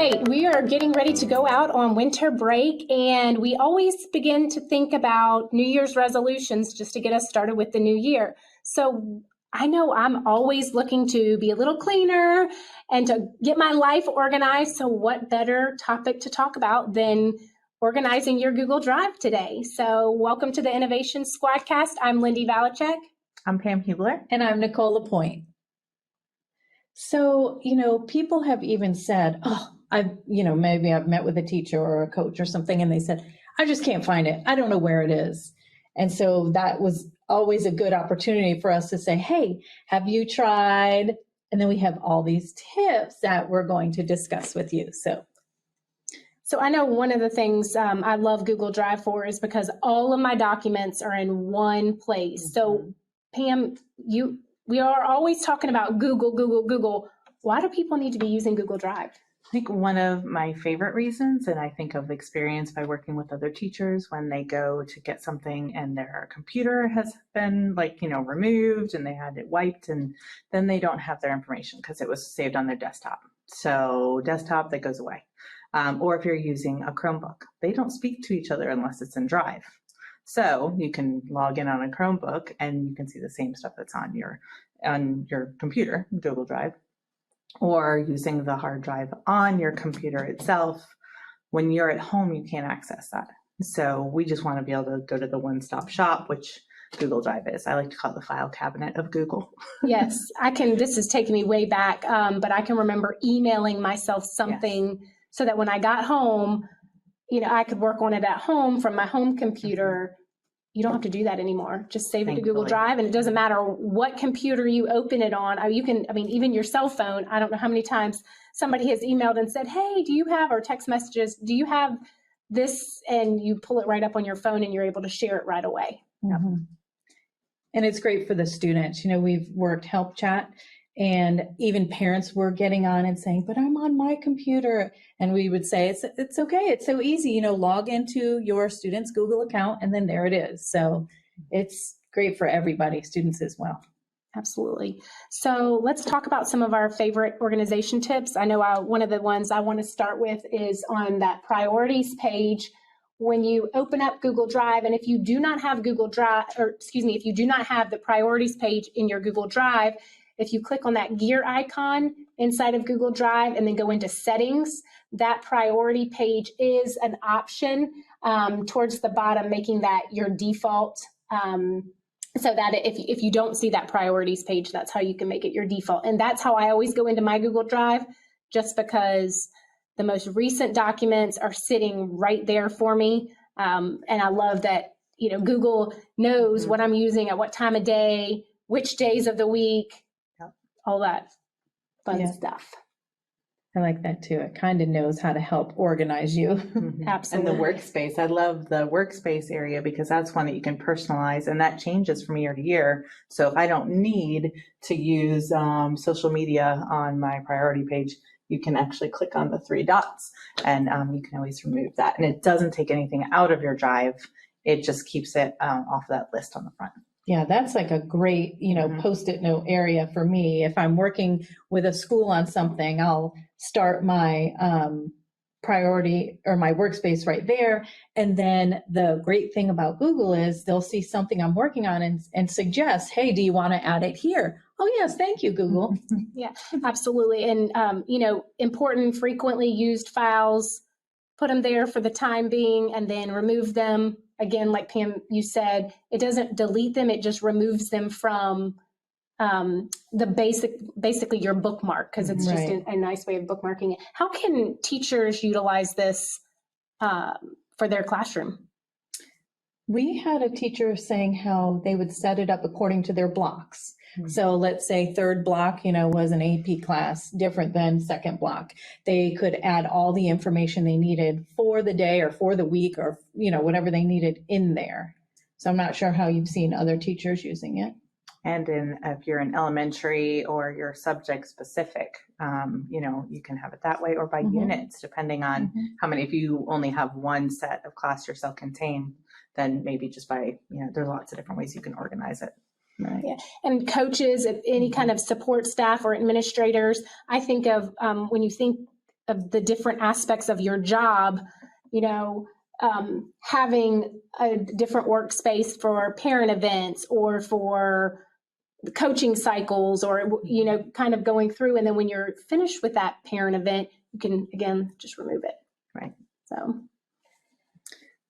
right, we are getting ready to go out on winter break, and we always begin to think about New Year's resolutions just to get us started with the new year. So I know I'm always looking to be a little cleaner and to get my life organized. So what better topic to talk about than organizing your Google Drive today? So welcome to the Innovation Squadcast. I'm Lindy Valachek. I'm Pam Hubler. And I'm Nicole Lapointe. So, people have even said, maybe I've met with a teacher or a coach or something, and they said, I just can't find it. I don't know where it is. And so that was always a good opportunity for us to say, hey, have you tried? And then we have all these tips that we're going to discuss with you. So I know one of the things I love Google Drive for is because all of my documents are in one place. So Pam, we are always talking about Google. Why do people need to be using Google Drive? I think one of my favorite reasons, and I think of experience by working with other teachers when they go to get something and their computer has been removed and they had it wiped, and then they don't have their information because it was saved on their desktop. So desktop, that goes away. Or if you're using a Chromebook, they don't speak to each other unless it's in Drive. So you can log in on a Chromebook and you can see the same stuff that's on your computer, Google Drive, or using the hard drive on your computer itself. When you're at home, you can't access that. So we just want to be able to go to the one-stop shop, which Google Drive is. I like to call it the file cabinet of Google. Yes, this is taking me way back, but I can remember emailing myself something so that when I got home, I could work on it at home from my home computer. You don't have to do that anymore. Just save it to Google Drive, and it doesn't matter what computer you open it on. Even your cell phone. I don't know how many times somebody has emailed and said, hey, or text messages, do you have this? And you pull it right up on your phone and you're able to share it right away. Mm-hmm. And it's great for the students. We've worked Help Chat, and even parents were getting on and saying, but I'm on my computer. And we would say, it's okay. It's so easy, log into your student's Google account and then there it is. So it's great for everybody, students as well. Absolutely. So let's talk about some of our favorite organization tips. I know one of the ones I want to start with is on that priorities page. When you open up Google Drive, and if you do not have if you do not have the priorities page in your Google Drive, if you click on that gear icon inside of Google Drive and then go into settings, that priority page is an option towards the bottom, making that your default. So that if you don't see that priorities page, that's how you can make it your default. And that's how I always go into my Google Drive, just because the most recent documents are sitting right there for me. And I love that, Google knows what I'm using at what time of day, which days of the week, all that fun stuff. I like that too. It kind of knows how to help organize you. Absolutely. And the workspace. I love the workspace area because that's one that you can personalize, and that changes from year to year. So if I don't need to use social media on my priority page, you can actually click on the three dots and you can always remove that. And it doesn't take anything out of your drive. It just keeps it off that list on the front. Yeah, that's like a great, Post-it note area for me. If I'm working with a school on something, I'll start my priority or my workspace right there. And then the great thing about Google is they'll see something I'm working on and suggest, hey, do you want to add it here? Oh, yes, thank you, Google. Yeah, absolutely. And, important, frequently used files, put them there for the time being and then remove them. Again, like Pam, you said, it doesn't delete them. It just removes them from basically your bookmark, because it's just a nice way of bookmarking it. How can teachers utilize this for their classroom? We had a teacher saying how they would set it up according to their blocks. So let's say third block, was an AP class, different than second block. They could add all the information they needed for the day or for the week or, whatever they needed in there. So I'm not sure how you've seen other teachers using it. And if you're in elementary or you're subject specific, you can have it that way or by units, depending on how many. If you only have one set of class you're self-contained, then maybe just by, there's lots of different ways you can organize it. Right. Yeah. And coaches, any kind of support staff or administrators, I think of when you think of the different aspects of your job, you know, having a different workspace for parent events or for coaching cycles, or, you know, kind of going through. And then when you're finished with that parent event, you can, again, just remove it. Right. So.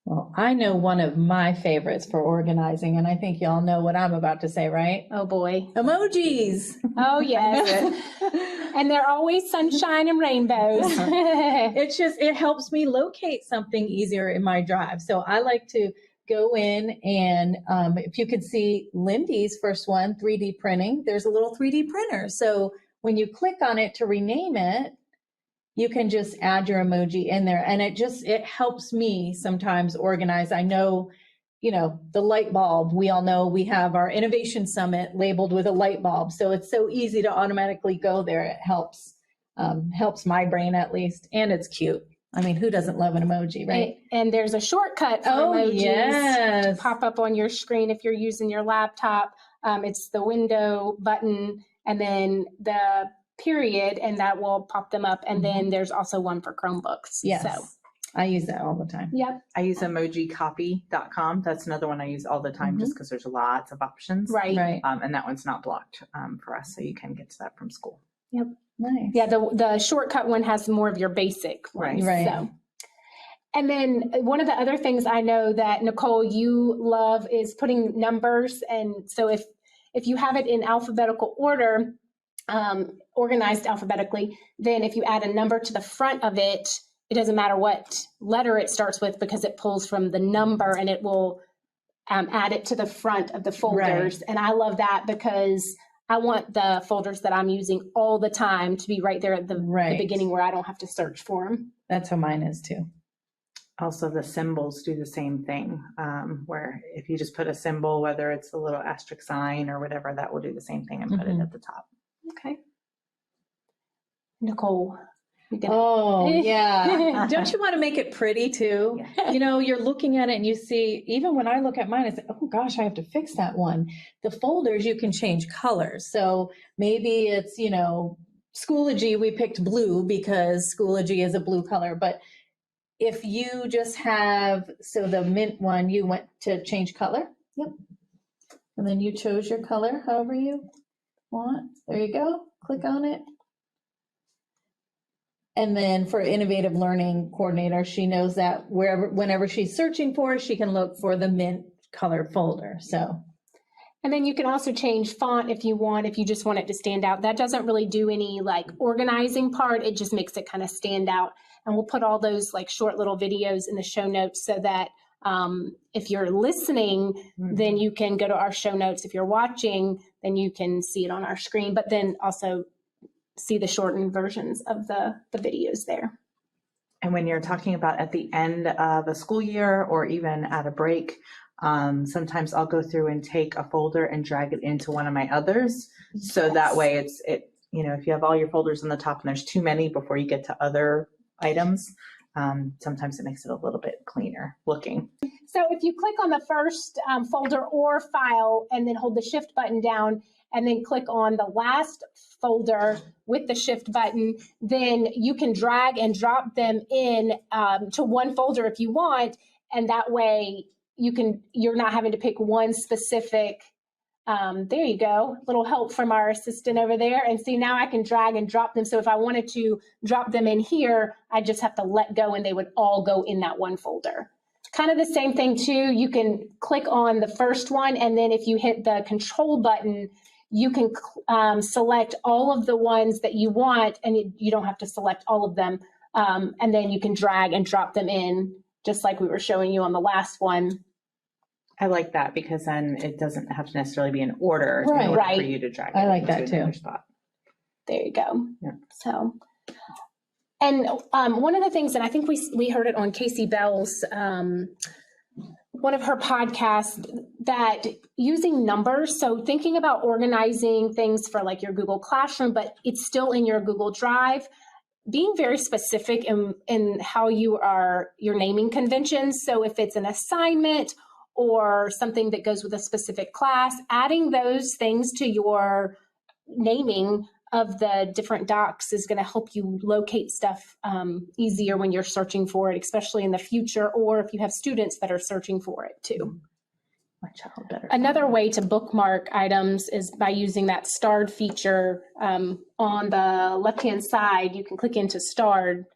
Well, I know one of my favorites for organizing, and I think y'all know what I'm about to say, right? Oh boy. Emojis. Oh yes. And they're always sunshine and rainbows. It helps me locate something easier in my drive. So I like to go in and if you could see Lindy's first one, 3D printing, there's a little 3D printer. So when you click on it to rename it, you can just add your emoji in there. And it helps me sometimes organize. I know, you know, the light bulb, we all know we have our innovation summit labeled with a light bulb. So it's so easy to automatically go there. It helps my brain at least. And it's cute. I mean, who doesn't love an emoji, right? And there's a shortcut for emojis to pop up on your screen if you're using your laptop. It's the window button and then the period, and that will pop them up. And then there's also one for Chromebooks. Yes. So I use that all the time. Yep. I use emojicopy.com. That's another one I use all the time just because there's lots of options. Right. And that one's not blocked for us, so you can get to that from school. Yep. Nice. Yeah, the shortcut one has more of your basic ones. Right. So. And then one of the other things I know that, Nicole, you love is putting numbers. And so if you have it in alphabetical order, organized alphabetically, then if you add a number to the front of it, it doesn't matter what letter it starts with because it pulls from the number and it will add it to the front of the folders. And I love that because I want the folders that I'm using all the time to be right there at the beginning where I don't have to search for them. That's how mine is too. Also, the symbols do the same thing, where if you just put a symbol, whether it's a little asterisk sign or whatever, that will do the same thing and put it at the top. Okay. Nicole. Oh, yeah. Don't you want to make it pretty too? Yeah. You know, you're looking at it and you see, even when I look at mine, I say, oh gosh, I have to fix that one. The folders, you can change colors. So maybe it's, you know, Schoology, we picked blue because Schoology is a blue color. But if you just have, so the mint one, you went to change color. Yep. And then you chose your color, however you want. There you go. Click on it. And then for Innovative Learning Coordinator, she knows that whenever she's searching for it, she can look for the mint color folder. So, and then you can also change font if you want, if you just want it to stand out. That doesn't really do any like organizing part. It just makes it kind of stand out. And we'll put all those like short little videos in the show notes so that if you're listening, then you can go to our show notes. If you're watching, then you can see it on our screen, but then also see the shortened versions of the videos there. And when you're talking about at the end of a school year or even at a break, sometimes I'll go through and take a folder and drag it into one of my others. So that way it, you know, if you have all your folders on the top and there's too many before you get to other items, sometimes it makes it a little bit cleaner looking. So if you click on the first folder or file and then hold the shift button down and then click on the last folder with the shift button, then you can drag and drop them in to one folder if you want. And that way you're not having to pick one specific. There you go. Little help from our assistant over there. And see, now I can drag and drop them. So if I wanted to drop them in here, I just have to let go and they would all go in that one folder. Kind of the same thing too. You can click on the first one, and then if you hit the control button, you can select all of the ones that you want, and you don't have to select all of them. And then you can drag and drop them in, just like we were showing you on the last one. I like that because then it doesn't have to necessarily be in order in order for you to drag it. I like that into too. another spot. There you go. Yeah. So, and one of the things, and I think we heard it on Casey Bell's one of her podcasts, that using numbers, so thinking about organizing things for like your Google Classroom, but it's still in your Google Drive, being very specific in how you're naming conventions. So if it's an assignment or something that goes with a specific class, adding those things to your naming of the different docs is going to help you locate stuff easier when you're searching for it, especially in the future, or if you have students that are searching for it too. My child better. Another way to bookmark items is by using that starred feature on the left-hand side. You can click into starred.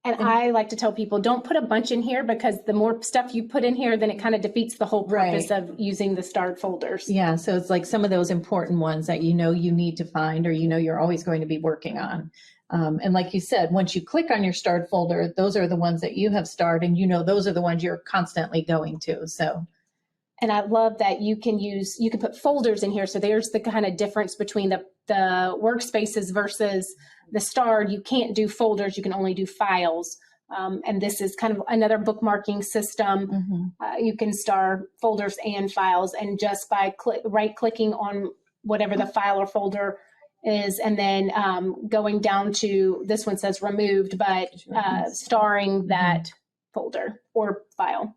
And I like to tell people, don't put a bunch in here, because the more stuff you put in here, then it kind of defeats the whole purpose of using the starred folders. Yeah, so it's like some of those important ones that you know you need to find, or you know you're always going to be working on. And like you said, once you click on your starred folder, those are the ones that you have starred, and you know those are the ones you're constantly going to. So. And I love that you can put folders in here. So there's the kind of difference between the workspaces versus the starred. You can't do folders, you can only do files. And this is kind of another bookmarking system. You can star folders and files, and just by right-clicking on whatever the file or folder is, and then going down to, this one says removed, but starring that folder or file.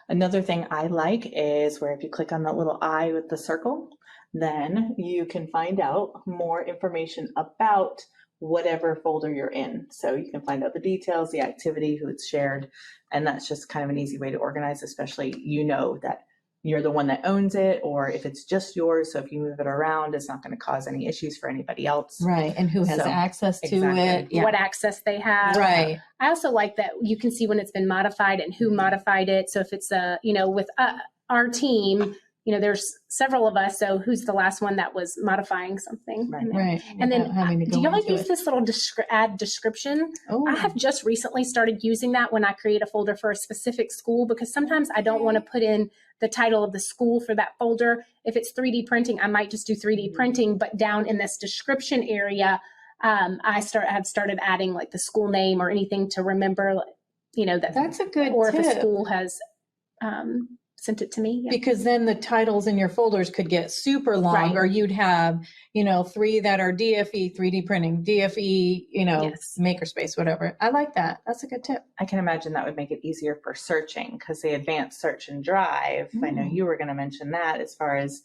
Another thing I like is where if you click on that little eye with the circle, then you can find out more information about whatever folder you're in. So you can find out the details, the activity, who it's shared, and that's just kind of an easy way to organize, especially you know that you're the one that owns it, or if it's just yours. So if you move it around, it's not going to cause any issues for anybody else. Right. And who has access to it. Yeah. What access they have. Right. I also like that you can see when it's been modified and who modified it. So if it's with our team, there's several of us. So who's the last one that was modifying something? Right. And then do y'all use this little add description? I have just recently started using that when I create a folder for a specific school, because sometimes I don't want to put in the title of the school for that folder. If it's 3D printing, I might just do 3D printing, but down in this description area, have started adding like the school name or anything to remember, that's a good or tip. if a school has sent it to me. Yeah. Because then the titles in your folders could get super long, or you'd have, 3 that are DFE, 3D printing, DFE, makerspace, whatever. I like that. That's a good tip. I can imagine that would make it easier for searching, because the advanced search and drive, I know you were going to mention that as far as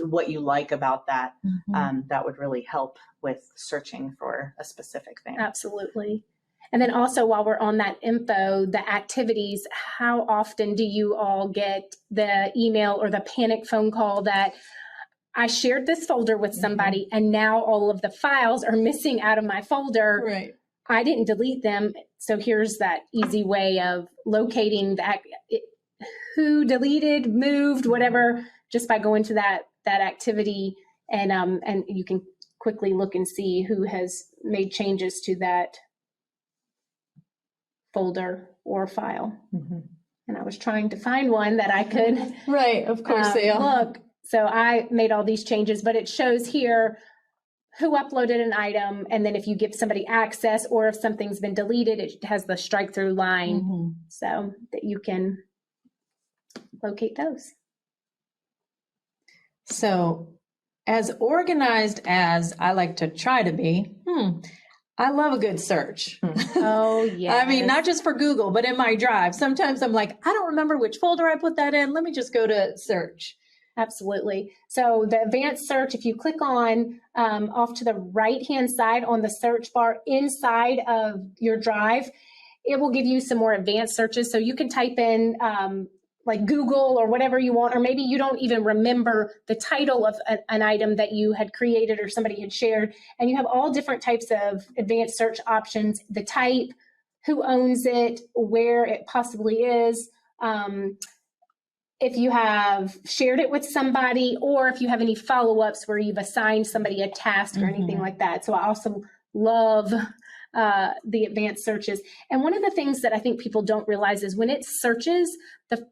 what you like about that, that would really help with searching for a specific thing. Absolutely. And then also, while we're on that info, the activities, how often do you all get the email or the panic phone call that I shared this folder with somebody and now all of the files are missing out of my folder? Right. I didn't delete them. So here's that easy way of locating who deleted, moved, whatever, just by going to that activity, and you can quickly look and see who has made changes to that folder or file. And I was trying to find one that I could of course look. So I made all these changes, but it shows here who uploaded an item, and then if you give somebody access or if something's been deleted, it has the strike through line so that you can locate those. So as organized as I like to try to be, I love a good search. Oh, yeah. I mean, not just for Google, but in my drive. Sometimes I'm like, I don't remember which folder I put that in. Let me just go to search. Absolutely. So the advanced search, if you click on off to the right-hand side on the search bar inside of your drive, it will give you some more advanced searches. So you can type in like Google or whatever you want, or maybe you don't even remember the title of an item that you had created or somebody had shared. And you have all different types of advanced search options, the type, who owns it, where it possibly is, if you have shared it with somebody, or if you have any follow-ups where you've assigned somebody a task or anything like that. So I also love the advanced searches. And one of the things that I think people don't realize is when it searches, the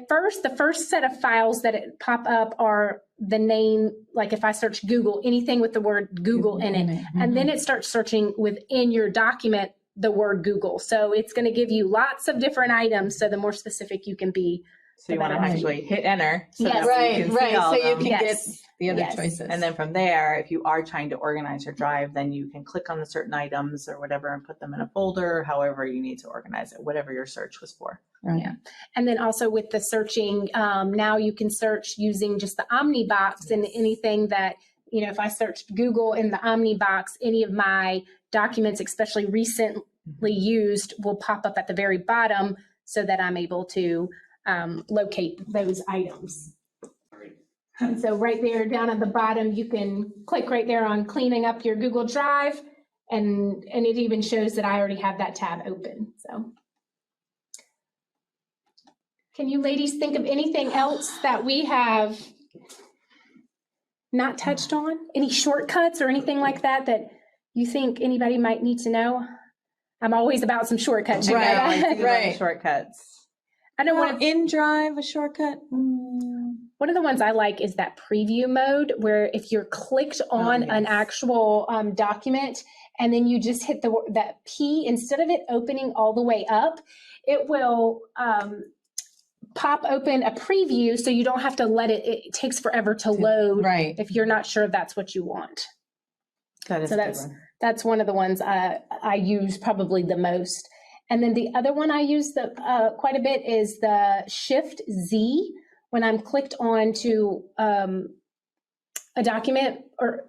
first set of files that it pop up are the name, like if I search Google, anything with the word Google in it. And then it starts searching within your document the word Google. So it's going to give you lots of different items. So the more specific you can be. So you want to actually hit enter. So yes. that you can see all so of you them. can get the other choices. And then from there, if you are trying to organize your drive, then you can click on the certain items or whatever and put them in a folder, however you need to organize it, whatever your search was for. Right. Yeah. And then also with the searching, now you can search using just the Omni box and anything that, if I searched Google in the Omni box, any of my documents, especially recently used, will pop up at the very bottom so that I'm able to locate those items. And so right there down at the bottom, you can click right there on cleaning up your Google Drive, and it even shows that I already have that tab open. So can you ladies think of anything else that we have not touched on? Any shortcuts or anything like that that you think anybody might need to know? I'm always about some shortcuts. Right. Shortcuts. I know one of InDrive, a shortcut. One of the ones I like is that preview mode, where if you're clicked on an actual document and then you just hit that P, instead of it opening all the way up, it will pop open a preview, so you don't have to it takes forever to load if you're not sure if that's what you want. That is that's one of the ones I use probably the most. And then the other one I use quite a bit is the Shift Z. When I'm clicked on to a document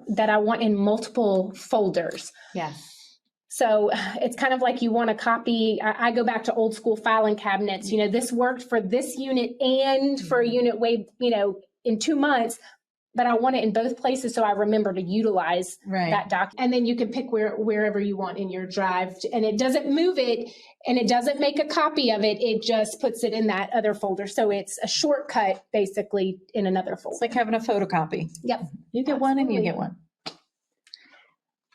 that I want in multiple folders. Yes. So it's kind of like you want to copy. I go back to old school filing cabinets. This worked for this unit and for a unit in 2 months, but I want it in both places so I remember to utilize that document. And then you can pick wherever you want in your drive, and it doesn't move it, and it doesn't make a copy of it. It just puts it in that other folder. So it's a shortcut basically in another folder. It's like having a photocopy. Yep. You get one and you get one.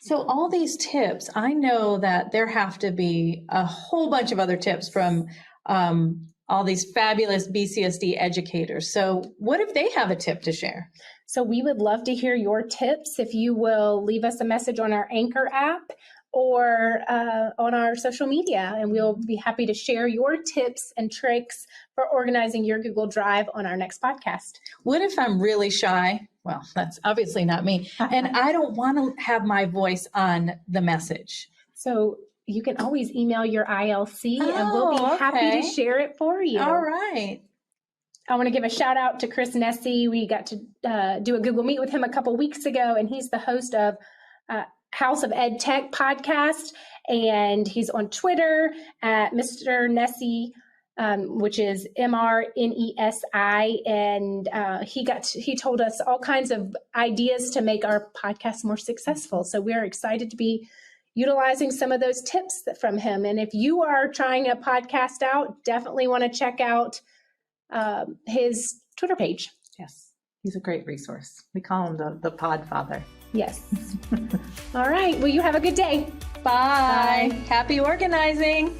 So all these tips, I know that there have to be a whole bunch of other tips from all these fabulous BCSD educators. So what if they have a tip to share? So we would love to hear your tips. If you will leave us a message on our Anchor app or on our social media, and we'll be happy to share your tips and tricks for organizing your Google Drive on our next podcast. What if I'm really shy? Well, that's obviously not me. And I don't want to have my voice on the message. So you can always email your ILC and we'll be happy to share it for you. All right. I want to give a shout out to Chris Nessie. We got to do a Google Meet with him a couple weeks ago, and he's the host of House of Ed Tech podcast, and he's on Twitter at Mr. Nessie, which is MRNESI, and he told us all kinds of ideas to make our podcast more successful. So we're excited to be utilizing some of those tips from him. And if you are trying a podcast out, definitely want to check out his Twitter page. Yes, he's a great resource. We call him the pod father. Yes. All right. Well, you have a good day. Bye. Happy organizing.